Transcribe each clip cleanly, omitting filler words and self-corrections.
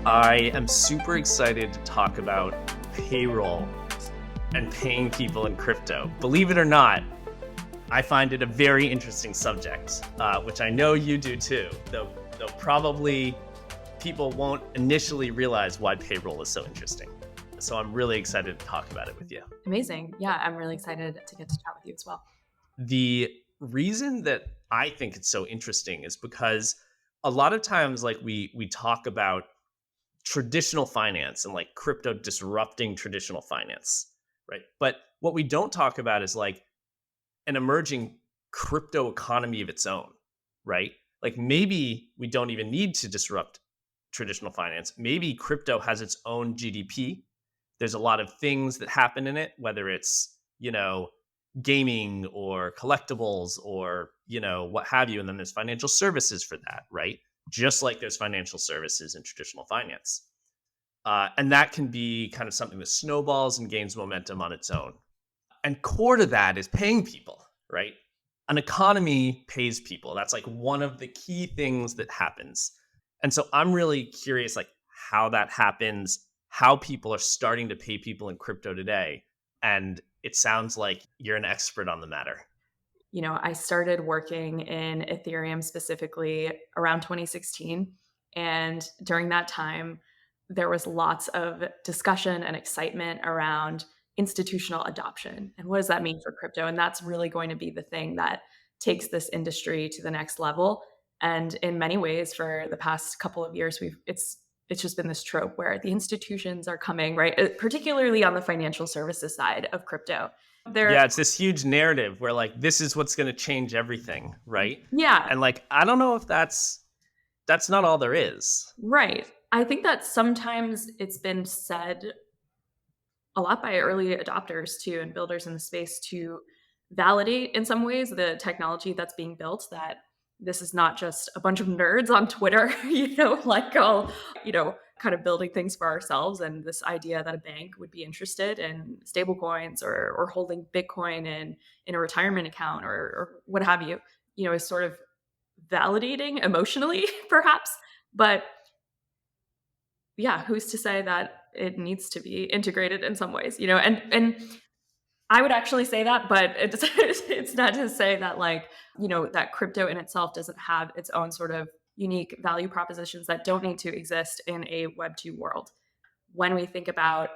I am super excited to talk about payroll and paying people in crypto. Believe it or not, I find it a very interesting subject, which I know you do too, though probably people won't initially realize why payroll is so interesting. So I'm really excited to talk about it with you. Amazing. Yeah, I'm really excited to get to chat with you as well. The reason that I think it's so interesting is because a lot of times like we talk about traditional finance and like crypto disrupting traditional finance, right? But what we don't talk about is like an emerging crypto economy of its own, right? Like maybe we don't even need to disrupt traditional finance. Maybe crypto has its own GDP. There's a lot of things that happen in it, whether it's, gaming or collectibles or, what have you. And then there's financial services for that, right? Just like there's financial services in traditional finance. And that can be kind of something that snowballs and gains momentum on its own. And core to that is paying people, right? An economy pays people. That's like one of the key things that happens. And so I'm really curious, like how that happens, how people are starting to pay people in crypto today. And it sounds like you're an expert on the matter. I started working in Ethereum specifically around 2016. And during that time, there was lots of discussion and excitement around institutional adoption. And what does that mean for crypto? And that's really going to be the thing that takes this industry to the next level. And in many ways, for the past couple of years, it's just been this trope where the institutions are coming, right? Particularly on the financial services side of crypto. They're Yeah, it's this huge narrative where like this is what's going to change everything, right? Yeah, And like I don't know if that's not all there is. right. I think that sometimes it's been said a lot by early adopters too and builders in the space to validate in some ways the technology that's being built, that this is not just a bunch of nerds on Twitter, like all, kind of building things for ourselves. And this idea that a bank would be interested in stablecoins or holding Bitcoin in a retirement account or what have you, is sort of validating emotionally, perhaps. But yeah, who's to say that it needs to be integrated in some ways, and I would actually say that, but it's not to say that that crypto in itself doesn't have its own sort of unique value propositions that don't need to exist in a Web 2 world. When we think about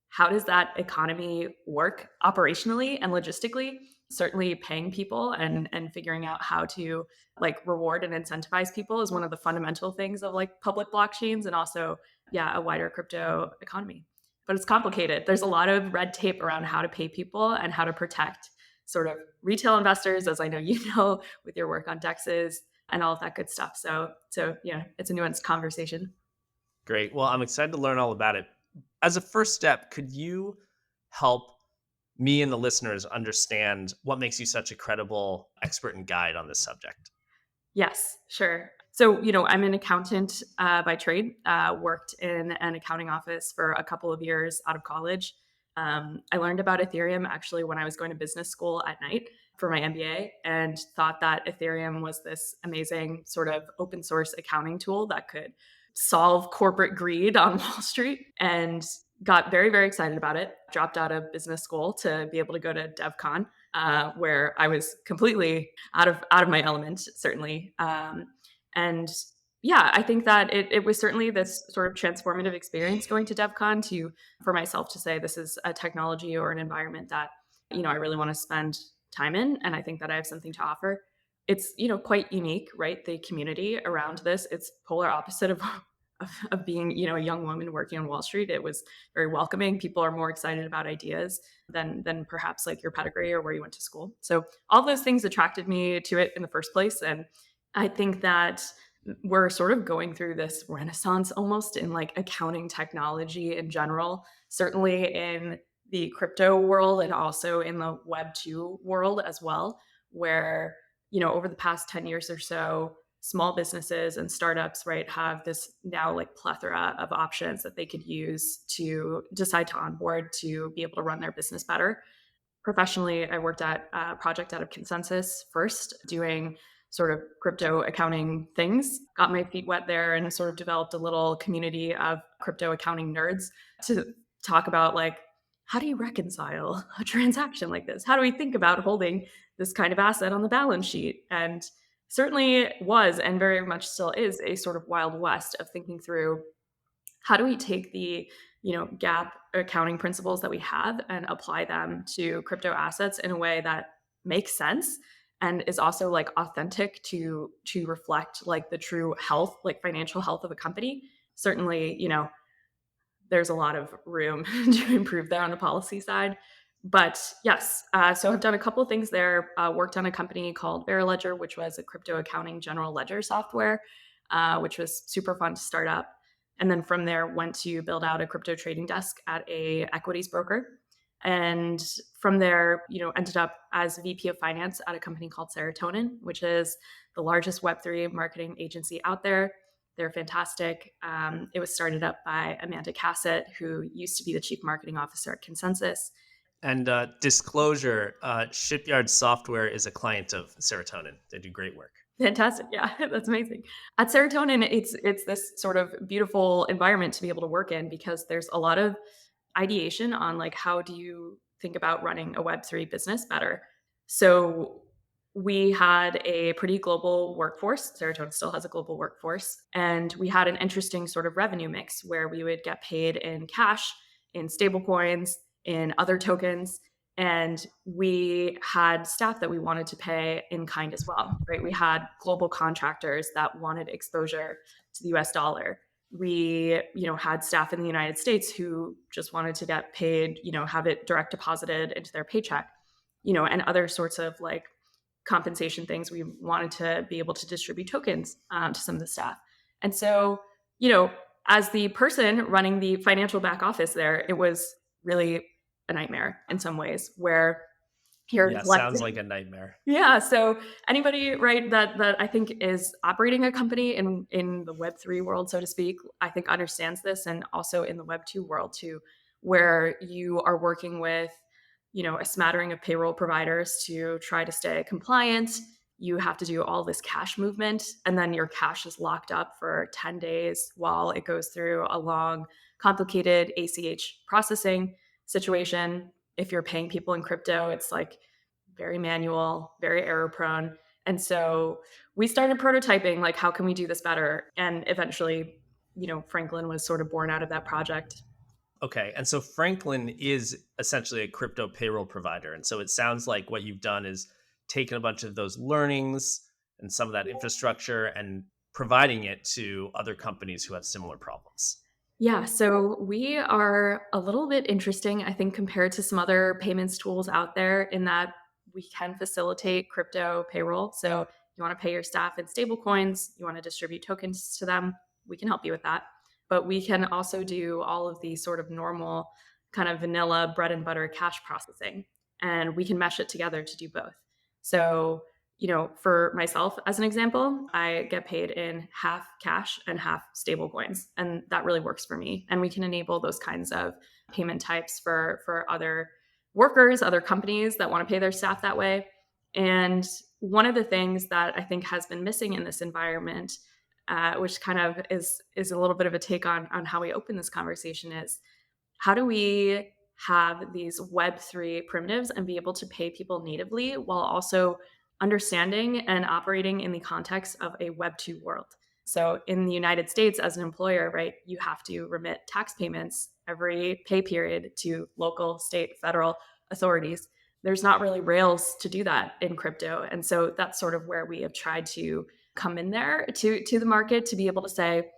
how does that economy work operationally and logistically, certainly paying people and figuring out how to like reward and incentivize people is one of the fundamental things of like public blockchains and also a wider crypto economy. But it's complicated. There's a lot of red tape around how to pay people and how to protect sort of retail investors, as I know with your work on dexes and all of that good stuff. So yeah, it's a nuanced conversation. Great. Well, I'm excited to learn all about it. As a first step, could you help me and the listeners understand what makes you such a credible expert and guide on this subject? Yes, sure. So, I'm an accountant by trade, worked in an accounting office for a couple of years out of college. I learned about Ethereum actually when I was going to business school at night for my MBA and thought that Ethereum was this amazing sort of open source accounting tool that could solve corporate greed on Wall Street and got very, very excited about it. Dropped out of business school to be able to go to DevCon, where I was completely out of my element, certainly. And yeah, I think that it was certainly this sort of transformative experience going to DevCon for myself to say this is a technology or an environment that I really want to spend time in, and I think that I have something to offer. It's quite unique, right? The community around this, it's polar opposite of being a young woman working on Wall Street. It was very welcoming. People are more excited about ideas than perhaps like your pedigree or where you went to school. So all those things attracted me to it in the first place, and I think that we're sort of going through this renaissance almost in like accounting technology in general, certainly in the crypto world and also in the Web 2 world as well, where over the past 10 years or so, small businesses and startups, right, have this now like plethora of options that they could use to decide to onboard to be able to run their business better. Professionally, I worked at a project out of Consensus first, doing sort of crypto accounting things. Got my feet wet there and sort of developed a little community of crypto accounting nerds to talk about like, how do you reconcile a transaction like this? How do we think about holding this kind of asset on the balance sheet? And certainly was and very much still is a sort of wild west of thinking through how do we take the gap accounting principles that we have and apply them to crypto assets in a way that makes sense and is also like authentic to reflect like the true health, like financial health of a company. Certainly, there's a lot of room to improve there on the policy side. But yes, so I've done a couple of things there. Worked on a company called Veriledger, which was a crypto accounting general ledger software, which was super fun to start up. And then from there, went to build out a crypto trading desk at a equities broker. And from there, ended up as VP of finance at a company called Serotonin, which is the largest Web3 marketing agency out there. They're fantastic. It was started up by Amanda Cassett, who used to be the chief marketing officer at Consensus. And disclosure, Shipyard Software is a client of Serotonin. They do great work. Fantastic. Yeah, that's amazing. At Serotonin, it's this sort of beautiful environment to be able to work in because there's a lot of ideation on like how do you think about running a Web3 business better. So we had a pretty global workforce. Serotonin still has a global workforce. And we had an interesting sort of revenue mix where we would get paid in cash, in stablecoins, in other tokens. And we had staff that we wanted to pay in kind as well, right? We had global contractors that wanted exposure to the US dollar. We, had staff in the United States who just wanted to get paid, have it direct deposited into their paycheck, and other sorts of like compensation things. We wanted to be able to distribute tokens to some of the staff. And so, as the person running the financial back office there, it was really a nightmare in some ways where Yeah, sounds like a nightmare. yeah. So anybody, right, that I think is operating a company in the Web3 world, so to speak, I think understands this, and also in the Web2 world too, where you are working with, a smattering of payroll providers to try to stay compliant. You have to do all this cash movement, and then your cash is locked up for 10 days while it goes through a long, complicated ACH processing situation. If you're paying people in crypto, it's like very manual, very error prone. And so we started prototyping, like, how can we do this better? And eventually, Franklin was sort of born out of that project. Okay. And so Franklin is essentially a crypto payroll provider. And so it sounds like what you've done is taken a bunch of those learnings and some of that infrastructure and providing it to other companies who have similar problems. Yeah, so we are a little bit interesting, I think, compared to some other payments tools out there in that we can facilitate crypto payroll. So you want to pay your staff in stable coins, you want to distribute tokens to them, we can help you with that. But we can also do all of the sort of normal kind of vanilla bread and butter cash processing, and we can mesh it together to do both. So for myself, as an example, I get paid in half cash and half stable coins. And that really works for me. And we can enable those kinds of payment types for other workers, other companies that want to pay their staff that way. And one of the things that I think has been missing in this environment, which kind of is a little bit of a take on how we open this conversation, is how do we have these Web3 primitives and be able to pay people natively while also understanding and operating in the context of a Web2 world. So in the United States, as an employer, right, you have to remit tax payments every pay period to local, state, federal authorities. There's not really rails to do that in crypto. And so that's sort of where we have tried to come in there to the market to be able to say,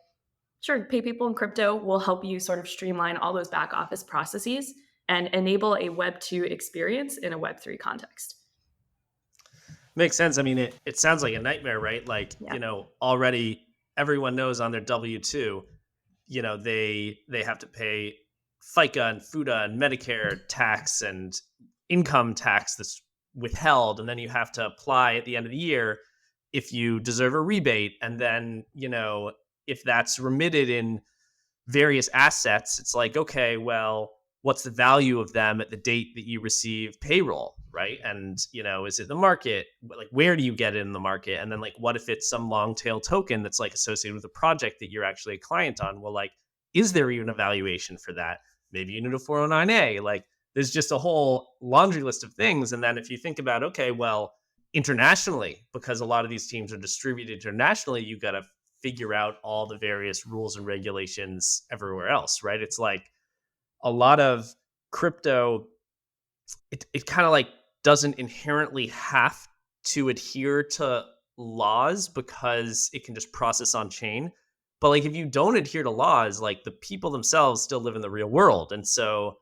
sure, pay people in crypto will help you sort of streamline all those back office processes and enable a Web2 experience in a Web3 context. Makes sense. I mean, it sounds like a nightmare, right? Like, Yeah. already everyone knows on their W-2, they have to pay FICA and FUTA and Medicare tax and income tax that's withheld. And then you have to apply at the end of the year if you deserve a rebate. And then, if that's remitted in various assets, it's like, okay, well, what's the value of them at the date that you receive payroll, right? And, is it the market? Like, where do you get it in the market? And then, like, what if it's some long tail token that's like associated with a project that you're actually a client on? Well, like, is there even a valuation for that? Maybe you need a 409A. Like, there's just a whole laundry list of things. And then if you think about, okay, well, internationally, because a lot of these teams are distributed internationally, you got to figure out all the various rules and regulations everywhere else, right? It's like a lot of crypto, it kind of like doesn't inherently have to adhere to laws because it can just process on chain. But like if you don't adhere to laws, like the people themselves still live in the real world. And so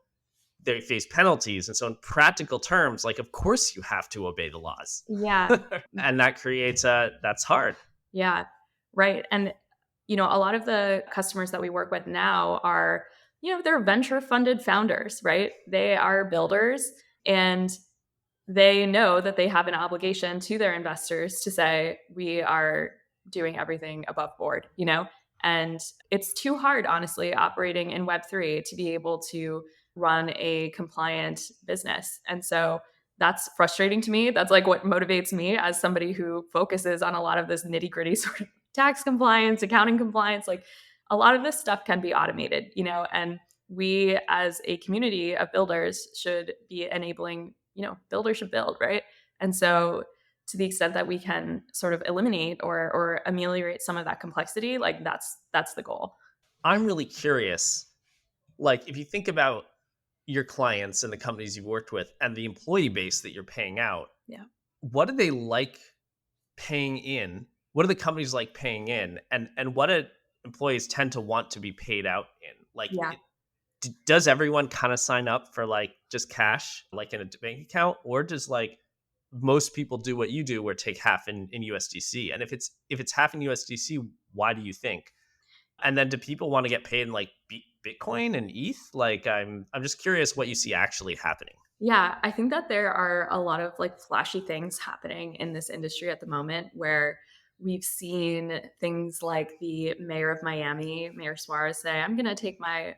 they face penalties. And so in practical terms, like of course you have to obey the laws. Yeah. And that creates a that's hard. Yeah. Right. And, a lot of the customers that we work with now are, they're venture funded founders, right? They are builders and they know that they have an obligation to their investors to say, we are doing everything above board. And it's too hard, honestly, operating in Web3 to be able to run a compliant business. And so that's frustrating to me. That's like what motivates me as somebody who focuses on a lot of this nitty gritty sort of tax compliance, accounting compliance. Like a lot of this stuff can be automated, and we as a community of builders should be enabling, builders should build, right? And so to the extent that we can sort of eliminate or ameliorate some of that complexity, like that's the goal. I'm really curious. Like if you think about your clients and the companies you've worked with and the employee base that you're paying out, Yeah. what do they like paying in? What do the companies like paying in? And what do employees tend to want to be paid out in? Like, Yeah. does everyone kind of sign up for like just cash, like in a bank account, or does like most people do what you do, where take half in USDC? And if it's half in USDC, why do you think? And then do people want to get paid in like Bitcoin and ETH? Like, I'm just curious what you see actually happening. Yeah, I think that there are a lot of like flashy things happening in this industry at the moment where we've seen things like the mayor of Miami, Mayor Suarez, say, I'm going to take my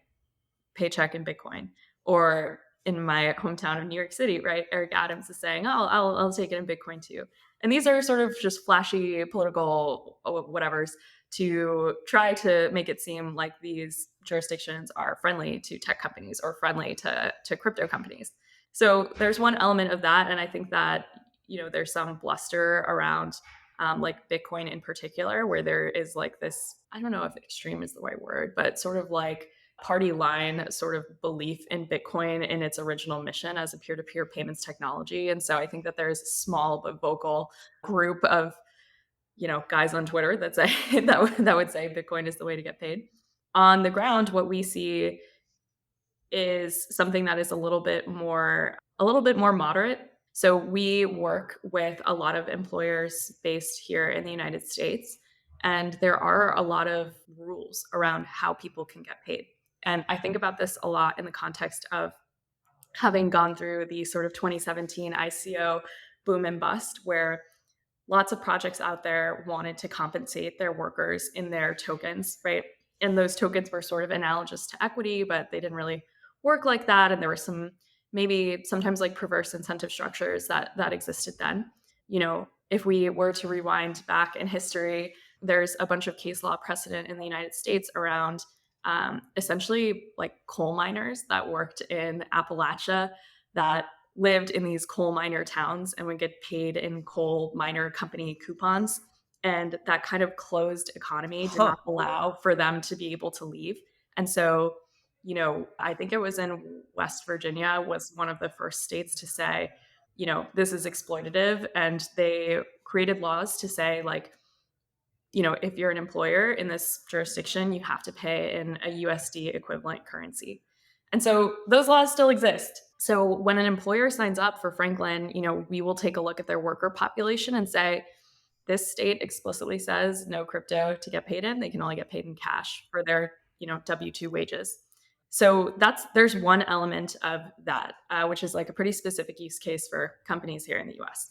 paycheck in Bitcoin. Or in my hometown of New York City, right? Eric Adams is saying, "Oh, I'll take it in Bitcoin too." And these are sort of just flashy political whatevers to try to make it seem like these jurisdictions are friendly to tech companies or friendly to crypto companies. So there's one element of that, and I think that there's some bluster around like Bitcoin in particular, where there is like this, I don't know if extreme is the right word, but sort of like party line sort of belief in Bitcoin in its original mission as a peer-to-peer payments technology. And so I think that there's a small but vocal group of, guys on Twitter that say that would say Bitcoin is the way to get paid. On the ground, what we see is something that is a little bit more moderate. So we work with a lot of employers based here in the United States, and there are a lot of rules around how people can get paid. And I think about this a lot in the context of having gone through the sort of 2017 ICO boom and bust, where lots of projects out there wanted to compensate their workers in their tokens, right? And those tokens were sort of analogous to equity, but they didn't really work like that. And there were some maybe sometimes like perverse incentive structures that existed then. If we were to rewind back in history, there's a bunch of case law precedent in the United States around essentially like coal miners that worked in Appalachia that lived in these coal miner towns and would get paid in coal miner company coupons. And that kind of closed economy did Huh. not allow for them to be able to leave. And so, I think it was in West Virginia was one of the first states to say, this is exploitative. And they created laws to say, like, if you're an employer in this jurisdiction, you have to pay in a USD equivalent currency. And so those laws still exist. So when an employer signs up for Franklin, we will take a look at their worker population and say, this state explicitly says no crypto to get paid in. They can only get paid in cash for their, W-2 wages. So there's one element of that, which is like a pretty specific use case for companies here in the US.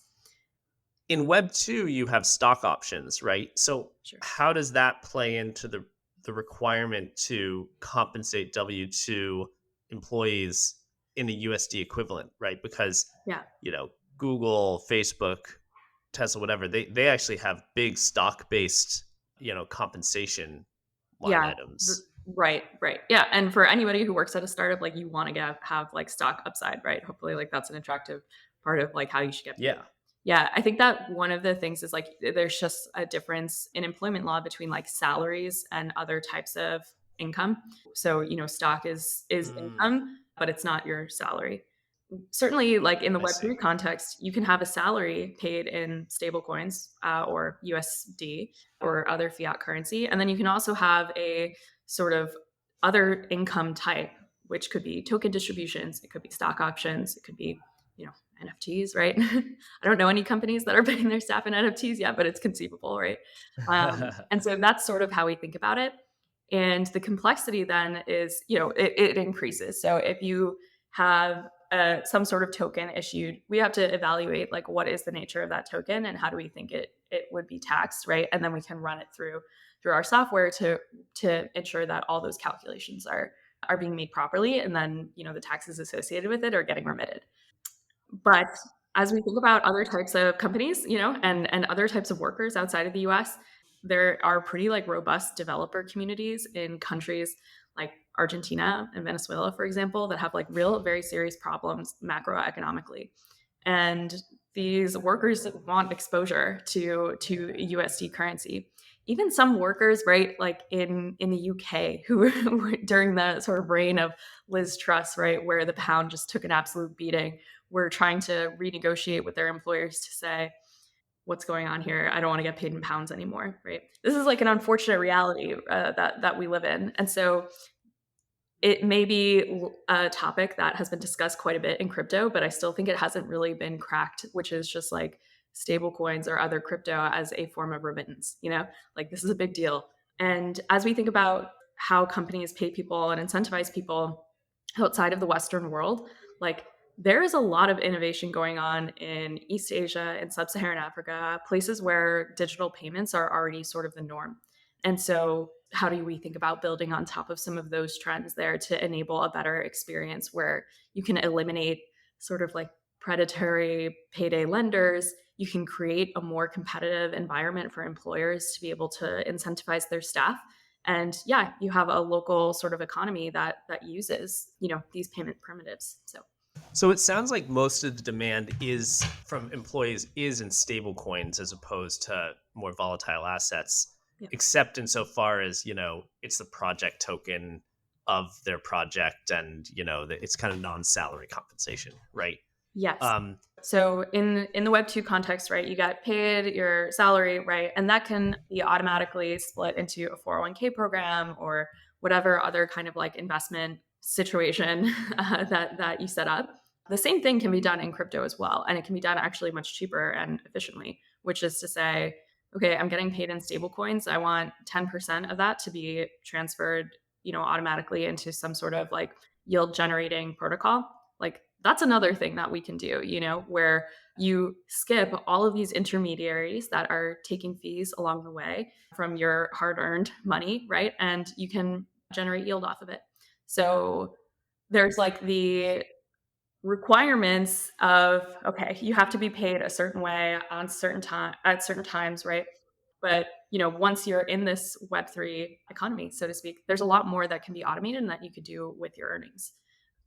In Web 2, you have stock options, right? So Sure. how does that play into the requirement to compensate W2 employees in the USD equivalent, right? Because, Yeah. you know, Google, Facebook, Tesla, whatever, they actually have big stock based, compensation line Yeah. items. Right, right. Yeah, and for anybody who works at a startup, like, you wanna have, like, stock upside, right? Hopefully, like, that's an attractive part of, like, how you should get paid. Yeah. Yeah, I think that one of the things is, like, there's just a difference in employment law between, like, salaries and other types of income. So, stock is Mm, income, but it's not your salary. Certainly, like, in the I see. Web3 context, you can have a salary paid in stable coins, or USD or other fiat currency, and then you can also have a sort of other income type, which could be token distributions, it could be stock options, it could be, you know, NFTs, right? I don't know any companies that are paying their staff in NFTs yet, but it's conceivable, right? And so that's sort of how we think about it. And the complexity then is, it increases. So if you have some sort of token issued, we have to evaluate, like, what is the nature of that token and how do we think it would be taxed, right? And then we can run it through our software to ensure that all those calculations are being made properly, and then, the taxes associated with it are getting remitted. But as we think about other types of companies, and other types of workers outside of the US, there are pretty, like, robust developer communities in countries like Argentina and Venezuela, for example, that have, like, real very serious problems macroeconomically. And these workers want exposure to USD currency. Even some workers, right, like in the UK, who during the sort of reign of Liz Truss, right, where the pound just took an absolute beating, were trying to renegotiate with their employers to say, what's going on here? I don't want to get paid in pounds anymore, right? This is like an unfortunate reality that we live in, and so it may be a topic that has been discussed quite a bit in crypto, but I still think it hasn't really been cracked, which is just like stable coins or other crypto as a form of remittance, like, this is a big deal. And as we think about how companies pay people and incentivize people outside of the Western world, like, there is a lot of innovation going on in East Asia and Sub-Saharan Africa, places where digital payments are already sort of the norm. And so, how do we think about building on top of some of those trends there to enable a better experience where you can eliminate sort of like predatory payday lenders? You can create a more competitive environment for employers to be able to incentivize their staff. And yeah, you have a local sort of economy that uses, these payment primitives. So So it sounds like most of the demand is from employees is in stable coins as opposed to more volatile assets, yeah. except insofar as, it's the project token of their project and, it's kind of non-salary compensation, right? Yes. Um, So in the Web2 context, right, you got paid your salary, right? And that can be automatically split into a 401k program or whatever other kind of like investment situation that you set up. The same thing can be done in crypto as well. And it can be done actually much cheaper and efficiently, which is to say, okay, I'm getting paid in stable coins. I want 10% of that to be transferred, automatically into some sort of like yield generating protocol. Like, that's another thing that we can do, where you skip all of these intermediaries that are taking fees along the way from your hard earned money, right? And you can generate yield off of it. So there's like the requirements of, okay, you have to be paid a certain way on certain time at certain times, right? But once you're in this Web3 economy, so to speak, there's a lot more that can be automated and that you could do with your earnings.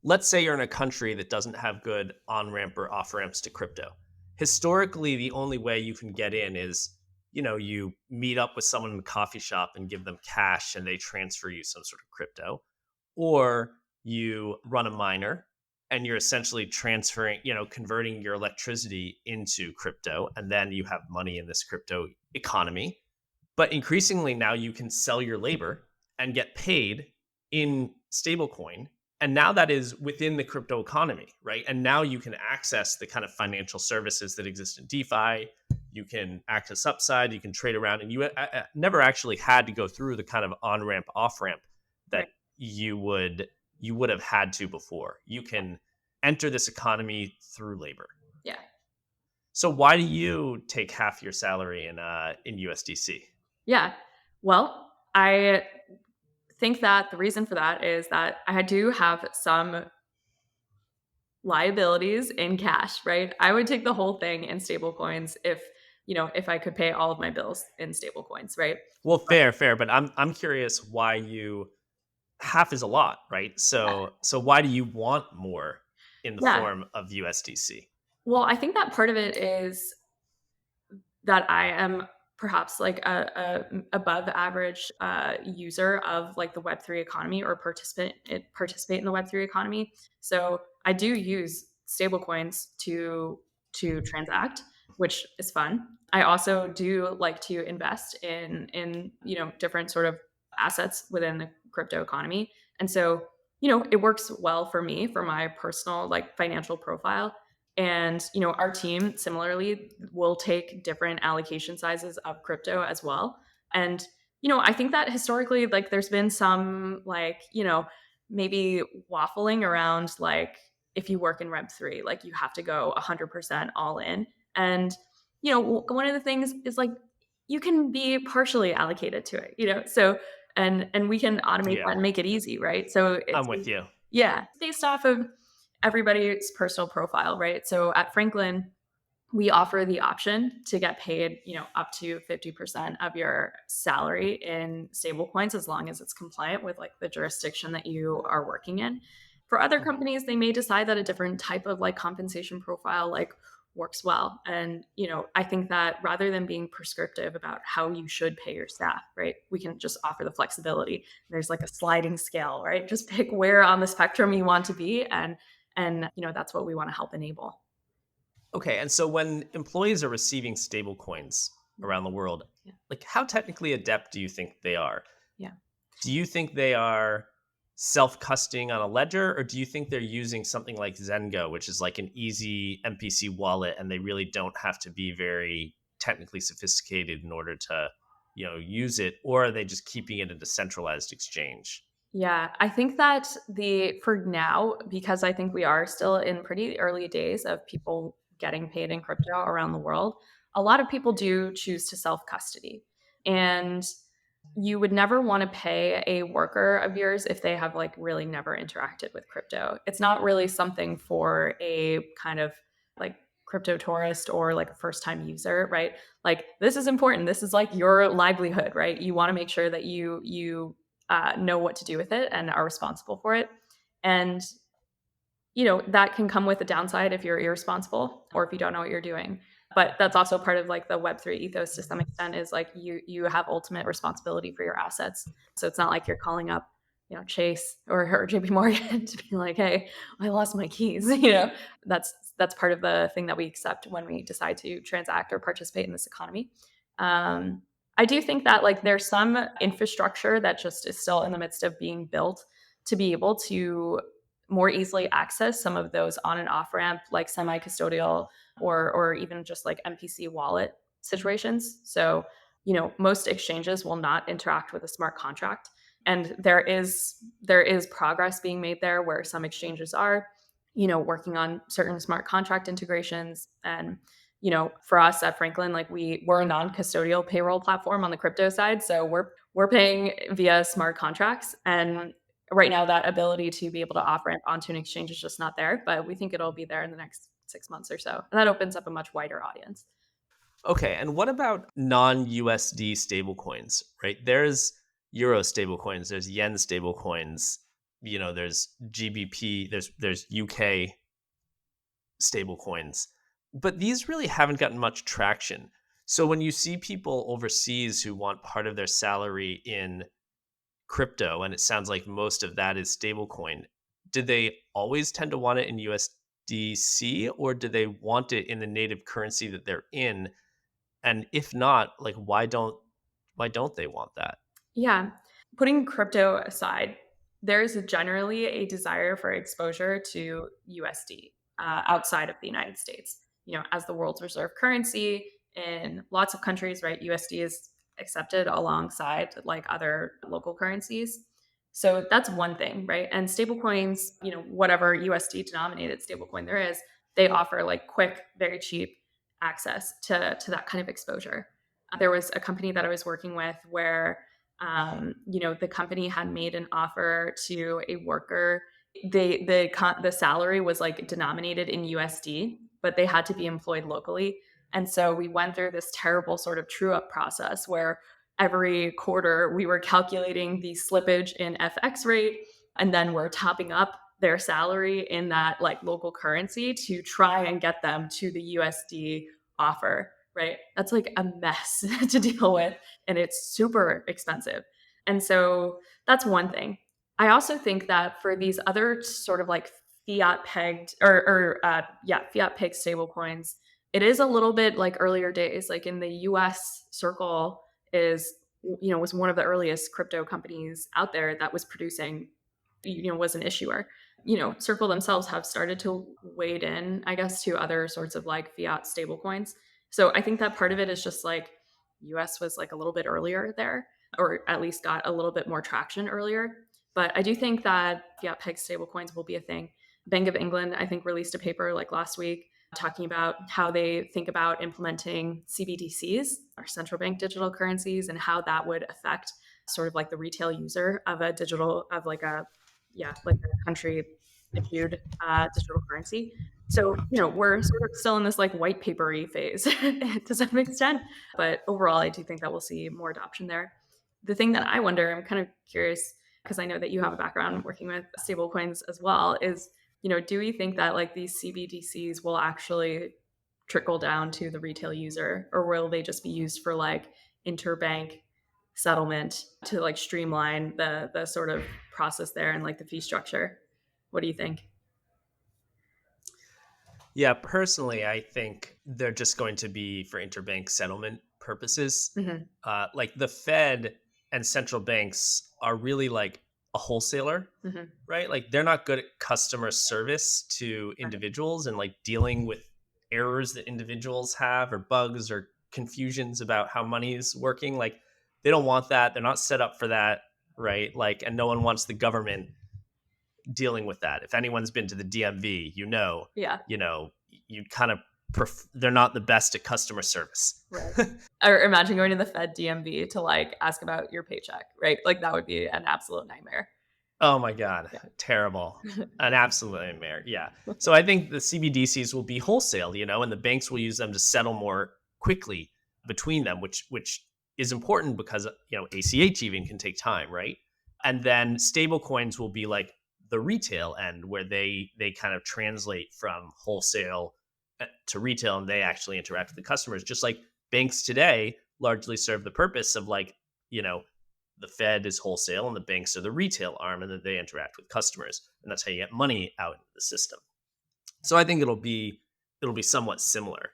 let's say you're in a country that doesn't have good on ramp or off ramps to crypto. Historically, the only way you can get in is, you meet up with someone in the coffee shop and give them cash and they transfer you some sort of crypto, or you run a miner and you're essentially transferring, converting your electricity into crypto, and then you have money in this crypto economy. But increasingly now you can sell your labor and get paid in stablecoin. And now that is within the crypto economy, right? And now you can access the kind of financial services that exist in DeFi. You can access upside, you can trade around, and you never actually had to go through the kind of on ramp, off ramp that Right. you would have had to before. You can enter this economy through labor. Yeah. So why do you take half your salary in USDC? Yeah. Well, I think that the reason for that is that I do have some liabilities in cash, right? I would take the whole thing in stable coins if I could pay all of my bills in stable coins, right? Well, fair, fair, but I'm curious why you half is a lot, right? Yeah. So why do you want more in the Yeah. form of USDC? Well, I think that part of it is that I am perhaps like a above average user of like the Web3 economy or participate in the Web3 economy. So I do use stablecoins to transact, which is fun. I also do like to invest in different sort of assets within the crypto economy. And so, it works well for me for my personal like financial profile. And, our team similarly will take different allocation sizes of crypto as well. And, I think that historically, like, there's been some, like, maybe waffling around, like, if you work in Web3, like, you have to go 100% all in. And, one of the things is like, you can be partially allocated to it, so, and we can automate Yeah, that and make it easy, right? So I'm it's, with you. yeah, based off of everybody's personal profile, right? So at Franklin, we offer the option to get paid, up to 50% of your salary in stablecoins as long as it's compliant with like the jurisdiction that you are working in. For other Mhm. companies, they may decide that a different type of like compensation profile like works well. And, I think that rather than being prescriptive about how you should pay your staff, right? We can just offer the flexibility. There's like a sliding scale, right? Just pick where on the spectrum you want to be and that's what we want to help enable. Okay, and so when employees are receiving stable coins Mhm. around the world, Yeah. like how technically adept do you think they are? Yeah. Do you think they are self-custodying on a ledger, or do you think they're using something like Zengo, which is like an easy MPC wallet, and they really don't have to be very technically sophisticated in order to, use it, or are they just keeping it in a centralized exchange? Yeah, I think that the for now, because I think we are still in pretty early days of people getting paid in crypto around the world, a lot of people do choose to self custody. And you would never want to pay a worker of yours if they have like really never interacted with crypto. It's not really something for a kind of like crypto tourist or like a first time user, right? Like this is important. This is like your livelihood, right? You want to make sure that you know what to do with it and are responsible for it. And that can come with a downside if you're irresponsible or if you don't know what you're doing. But that's also part of like the Web3 ethos to some extent is like you have ultimate responsibility for your assets. So it's not like you're calling up, Chase or JP Morgan to be like, hey, I lost my keys. That's part of the thing that we accept when we decide to transact or participate in this economy. Um, I do think that like there's some infrastructure that just is still in the midst of being built to be able to more easily access some of those on and off ramp, like semi custodial or even just like MPC wallet situations. So, most exchanges will not interact with a smart contract. And there is progress being made there where some exchanges are, working on certain smart contract integrations. And, for us at Franklin, like we're a non-custodial payroll platform on the crypto side. So we're paying via smart contracts. And right now that ability to be able to off ramp onto an exchange is just not there, but we think it'll be there in the next 6 months or so. And that opens up a much wider audience. Okay, and what about non-USD stablecoins, right? There's euro stablecoins, there's yen stablecoins, there's GBP, there's UK stablecoins. But these really haven't gotten much traction. So when you see people overseas who want part of their salary in crypto, and it sounds like most of that is stablecoin, did they always tend to want it in USDC, or do they want it in the native currency that they're in? And if not, like why don't they want that? Yeah. Putting crypto aside, there's generally a desire for exposure to USD outside of the United States. As the world's reserve currency in lots of countries, right? USD is accepted alongside like other local currencies. So that's one thing, right? And stablecoins, whatever USD denominated stablecoin there is, they offer like quick, very cheap access to that kind of exposure. There was a company that I was working with where The company had made an offer to a worker. The salary was like denominated in USD, but they had to be employed locally. And so we went through this terrible sort of true up process where every quarter we were calculating the slippage in FX rate, and then we're topping up their salary in that like local currency to try and get them to the USD offer, right? That's like a mess to deal with, and it's super expensive. And so that's one thing. I also think that for these other sort of like fiat pegged fiat pegged stable coins, it is a little bit like earlier days. Like in the US, Circle is was one of the earliest crypto companies out there that was producing, was an issuer. Circle themselves have started to wade in, I guess, to other sorts of like fiat stable coins. So I think that part of it is just like US was like a little bit earlier there, or at least got a little bit more traction earlier. But I do think that fiat peg stablecoins will be a thing. Bank of England, I think, released a paper like last week talking about how they think about implementing CBDCs, or central bank digital currencies, and how that would affect sort of like the retail user of a digital, of like a country issued digital currency. So, we're sort of still in this like white papery phase to some extent. But overall, I do think that we'll see more adoption there. The thing that I wonder, I'm kind of curious, because I know that you have a background working with stablecoins as well, is, do we think that like these CBDCs will actually trickle down to the retail user, or will they just be used for like interbank settlement to like streamline the sort of process there and like the fee structure? What do you think? Yeah, personally, I think they're just going to be for interbank settlement purposes. Hmm. Like the Fed and central banks are really like a wholesaler, Hmm. right? Like they're not good at customer service to Right. individuals and like dealing with errors that individuals have or bugs or confusions about how money is working. Like they don't want that. They're not set up for that, right? Like, and no one wants the government dealing with that. If anyone's been to the DMV, Yeah. you kind of they're not the best at customer service. Right. Or imagine going to the Fed DMV to like ask about your paycheck, right? Like that would be an absolute nightmare. Oh my god, Yeah. terrible. An absolute nightmare. Yeah. So I think the CBDCs will be wholesale, and the banks will use them to settle more quickly between them, which is important because ACH even can take time, right? And then stable coins will be like the retail end where they kind of translate from wholesale to retail, and they actually interact with the customers, just like banks today largely serve the purpose of like, you know, the Fed is wholesale and the banks are the retail arm, and then they interact with customers, and that's how you get money out into the system. So I think it'll be somewhat similar.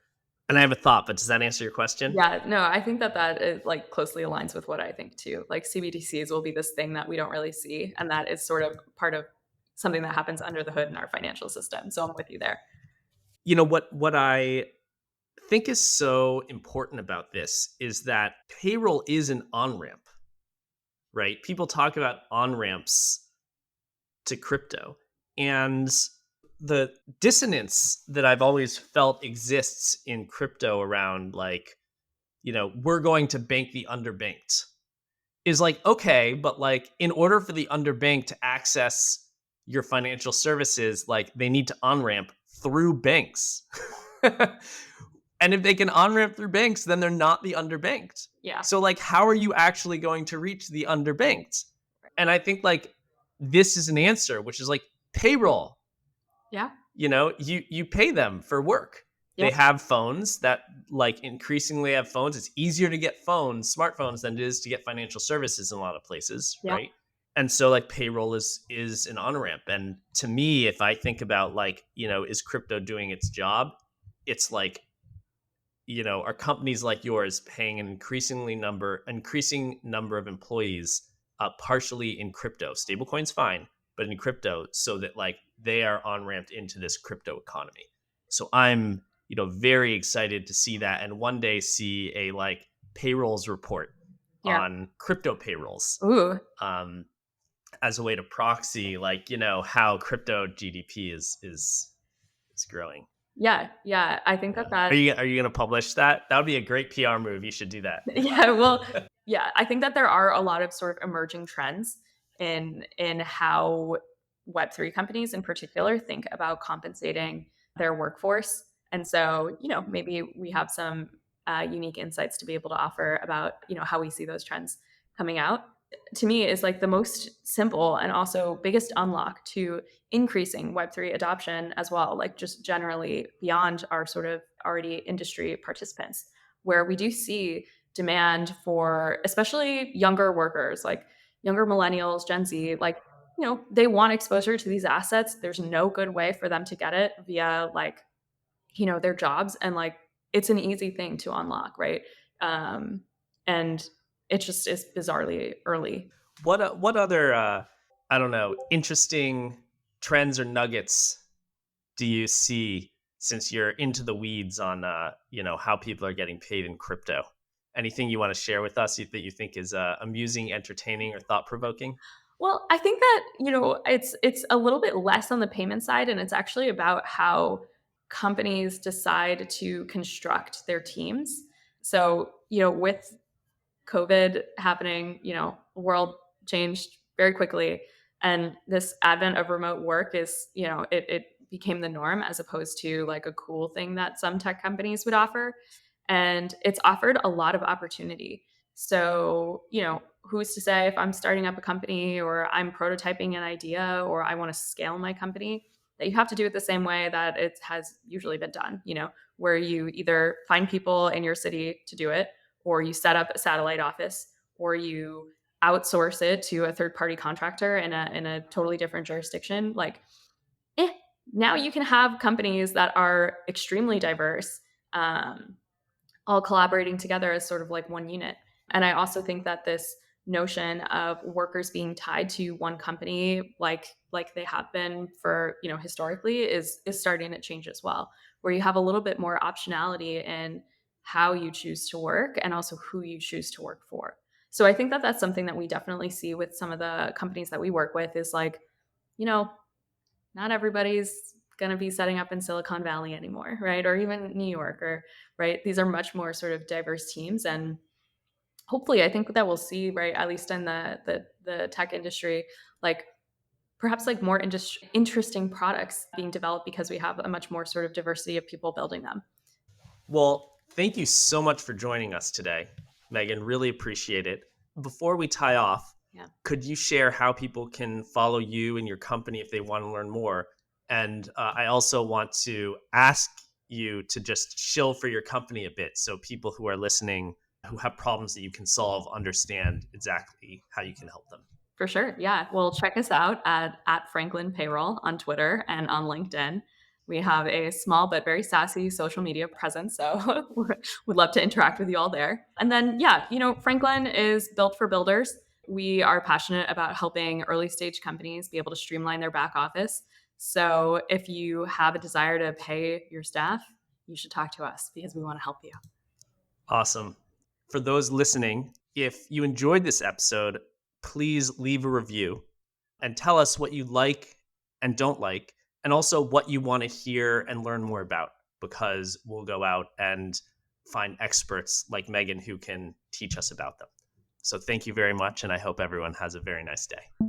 And I have a thought, but does that answer your question? Yeah, no, I think that that is like closely aligns with what I think too. Like CBDCs will be this thing that we don't really see, and that is sort of part of something that happens under the hood in our financial system. So I'm with you there. What I think is so important about this is that payroll is an on ramp, right? People talk about on ramps to crypto, and the dissonance that I've always felt exists in crypto around like, we're going to bank the underbanked is like, okay, but like in order for the underbanked to access your financial services, like they need to on ramp through banks. And if they can on ramp through banks, then they're not the underbanked. Yeah. So like, how are you actually going to reach the underbanked? And I think like this is an answer, which is like payroll. Yeah. You pay them for work. They Yep. have phones that like increasingly have phones. It's easier to get smartphones, than it is to get financial services in a lot of places, Yeah. right? And so like payroll is an on ramp. And to me, if I think about like, is crypto doing its job? It's like, are companies like yours paying an increasing number of employees, partially in crypto, stablecoins fine, but in crypto, so that like they are on ramped into this crypto economy. So I'm very excited to see that, and one day see a like payrolls report Yeah. on crypto payrolls, Ooh. um, as a way to proxy like how crypto GDP is growing. Yeah. Yeah. I think Yeah. that that Are you gonna publish that? That would be a great PR move. You should do that. yeah, well, Yeah, I think that there are a lot of sort of emerging trends in how Web3 companies in particular think about compensating their workforce. And so, maybe we have some unique insights to be able to offer about, how we see those trends coming out. To me, is like the most simple and also biggest unlock to increasing Web3 adoption as well, like just generally beyond our sort of already industry participants, where we do see demand for especially younger workers, like younger millennials, Gen Z, like, they want exposure to these assets. There's no good way for them to get it via like, their jobs. And like, it's an easy thing to unlock, right? And it just is bizarrely early. What other I don't know, interesting trends or nuggets do you see since you're into the weeds on how people are getting paid in crypto? Anything you want to share with us that you think is amusing, entertaining, or thought provoking? Well, I think that, it's a little bit less on the payment side, and it's actually about how companies decide to construct their teams. So, with COVID happening, the world changed very quickly. And this advent of remote work is, it became the norm as opposed to like a cool thing that some tech companies would offer. And it's offered a lot of opportunity. So, who's to say if I'm starting up a company or I'm prototyping an idea or I want to scale my company, that you have to do it the same way that it has usually been done, where you either find people in your city to do it, or you set up a satellite office, or you outsource it to a third party contractor in a totally different jurisdiction. Like, eh, now you can have companies that are extremely diverse, um, all collaborating together as sort of like one unit. And I also think that this notion of workers being tied to one company, like they have been for, historically, is starting to change as well, where you have a little bit more optionality in how you choose to work and also who you choose to work for. So I think that that's something that we definitely see with some of the companies that we work with is like, you know, not everybody's going to be setting up in Silicon Valley anymore, right? Or even New York, or right. These are much more sort of diverse teams, and hopefully, I think that we'll see, right, at least in the tech industry, like perhaps like more interesting products being developed because we have a much more sort of diversity of people building them. Well, thank you so much for joining us today, Megan. Really appreciate it. Before we tie off, Yeah. could you share how people can follow you and your company if they want to learn more? And I also want to ask you to just shill for your company a bit so people who are listening who have problems that you can solve understand exactly how you can help them. For sure. Yeah. Well, check us out at Franklin Payroll on Twitter and on LinkedIn. We have a small but very sassy social media presence. So we'd love to interact with you all there. And then, yeah, Franklin is built for builders. We are passionate about helping early stage companies be able to streamline their back office. So if you have a desire to pay your staff, you should talk to us because we want to help you. Awesome. For those listening, if you enjoyed this episode, please leave a review and tell us what you like and don't like, and also what you want to hear and learn more about, because we'll go out and find experts like Megan who can teach us about them. So thank you very much, and I hope everyone has a very nice day.